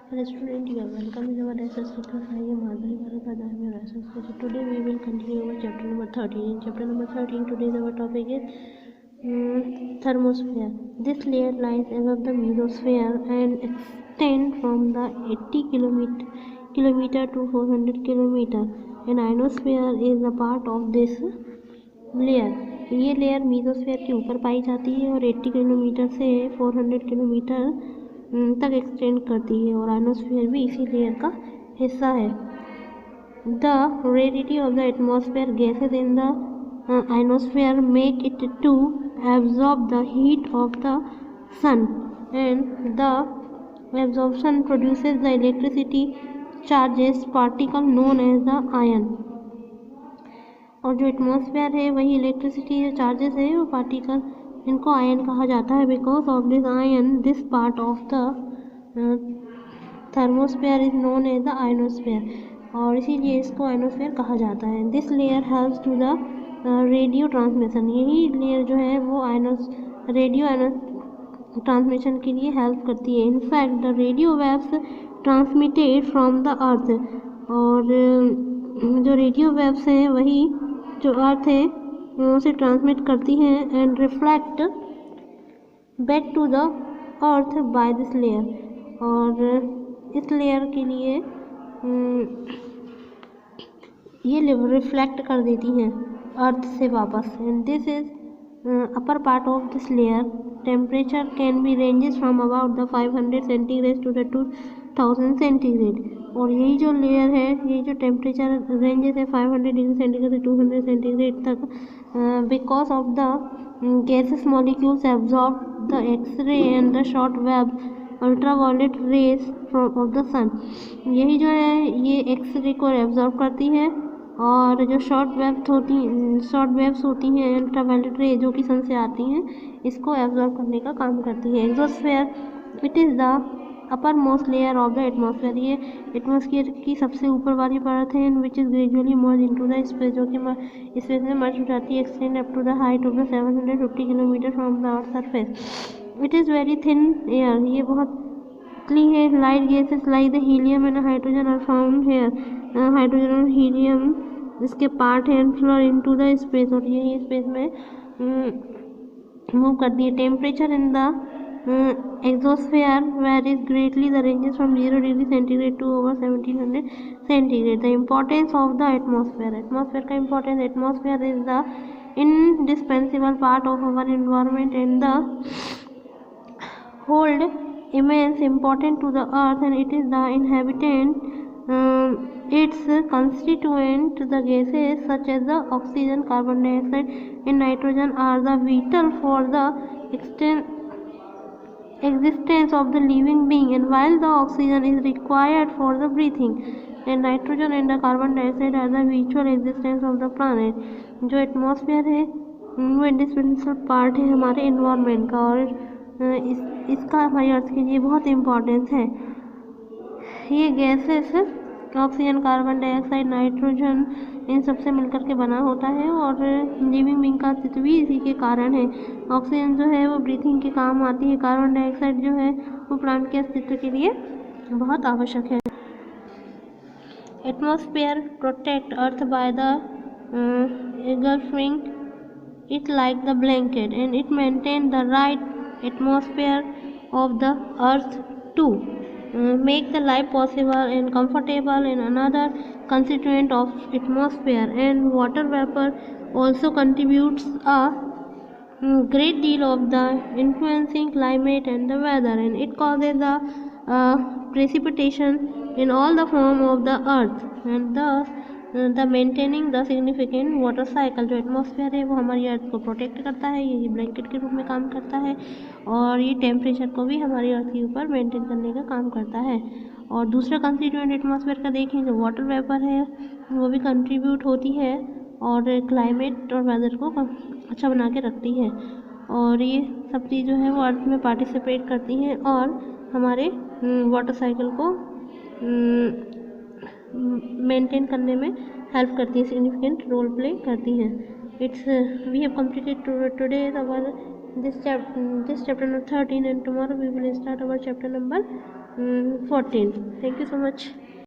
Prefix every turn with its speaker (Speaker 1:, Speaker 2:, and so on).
Speaker 1: Hello student, you are welcome in our SSC class. I am Madhuri Bharat and I am your SSC. Today we will continue our chapter number 13. In chapter number 13, today's our topic is thermosphere. This layer lies above the mesosphere and extends from the 80 kilometer to 400 kilometer. An ionosphere is a part of this layer. ये layer mesosphere के ऊपर पाई जाती है और 80 kilometre से 400 kilometre तक extend करती है और आयनोस्फीयर भी इसी लेयर का हिस्सा है. The rarity of the atmosphere gases in the ionosphere make it to absorb the heat of the sun and the absorption produces the electricity charges particle known as the ion. और जो atmosphere है वही electricity जो charges है वो particle, इनको ion कहा जाता है. Because of this ion this part of the thermosphere is known as the ionosphere और इसीलिए इसको आयनोस्फेयर कहा जाता है. This layer helps to the radio transmission. यही लेयर जो है वो रेडियो ट्रांसमिशन के लिए हेल्प करती है. In fact the radio waves transmitted from the अर्थ. और जो रेडियो वेव्स हैं वही जो अर्थ है उसे ट्रांसमिट करती हैं and reflect back to the earth by this layer. और इस लेयर के लिए ये रिफ्लेक्ट कर देती हैं अर्थ से वापस. And this is upper part of this layer. Temperature can be ranges from about the 500 centigrade to the 2000 centigrade. और यही जो लेयर है, ये जो टेम्परेचर रेंजेस है 500 डिग्री सेंटीग्रेड से 200 सेंटीग्रेड तक. Because of the gases molecules absorb the X ray and the short wave ultraviolet rays of the sun. यही जो है ये एक्सरे को एब्जॉर्ब करती है और जो शॉर्ट वेव्स होती हैं अल्ट्रावायलेट रे जो कि सन से आती हैं इसको एब्जॉर्ब करने का काम करती है. Exosphere it is the upper most layer of the atmosphere. ये एटमॉस्फेयर की सबसे ऊपर वाली परत है. In which is gradually merge into the space, जो कि स्पेस में मर्ज हो जाती है. Extend up to the height of the 750 kilometre from the earth surface. It is very thin air. ये बहुत पतली है. Light gases like the helium and hydrogen are found hair. Hydrogen और हीलियम इसके पार्ट है and flow into the space और ये space में मूव करती है. Temperature in the exosphere varies greatly. The ranges from 0 degree centigrade to over 1700 centigrade. The importance of the atmosphere. Atmosphere का importance. Atmosphere is the indispensable part of our environment and the hold immense importance to the earth and it is the inhabitant. Its constituent the gases such as the oxygen, carbon dioxide and nitrogen are the vital for the existence of the living being, and while the oxygen is required for the breathing and nitrogen and the carbon dioxide are the vital existence of the planet. जो atmosphere है वो indispensable part है हमारे environment का और इसका हमारी अर्थ के लिए बहुत इम्पोर्टेंस है. ये gases oxygen, carbon dioxide, nitrogen in सबसे मिलकर के बना होता है और लिविंग बीइंग का अस्तित्व भी इसी के कारण है. ऑक्सीजन जो है वो ब्रीथिंग के काम आती है. कार्बन डाइऑक्साइड जो है वो प्लांट के अस्तित्व के लिए बहुत आवश्यक है. Atmosphere protect earth by the engulfing it like the blanket and it maintain the right atmosphere of the earth to make the life possible and comfortable. And another constituent of atmosphere and water vapor also contributes a great deal of the influencing climate and the weather, and it causes the precipitation in all the form of the earth and the maintaining the significant water cycle. जो atmosphere है वो हमारी अर्थ को protect करता है. ये blanket के रूप में काम करता है और ये टेम्परेचर को भी हमारी अर्थ के ऊपर मेंटेन करने का काम करता है. और दूसरा कंस्टिट्यूएंट एटमॉस्फेयर का देखें जो वाटर वेपर है वो भी कंट्रीब्यूट होती है और क्लाइमेट और वेदर को अच्छा बना के रखती है. और ये सब चीज़ जो है वो अर्थ में पार्टिसिपेट करती हैं और हमारे वाटर साइकिल को मेंटेन करने में हेल्प करती है, सिग्निफिकेंट रोल प्ले करती हैं. It's we have completed today our this chapter number 13 and tomorrow we will start our chapter number 14. Thank you so much.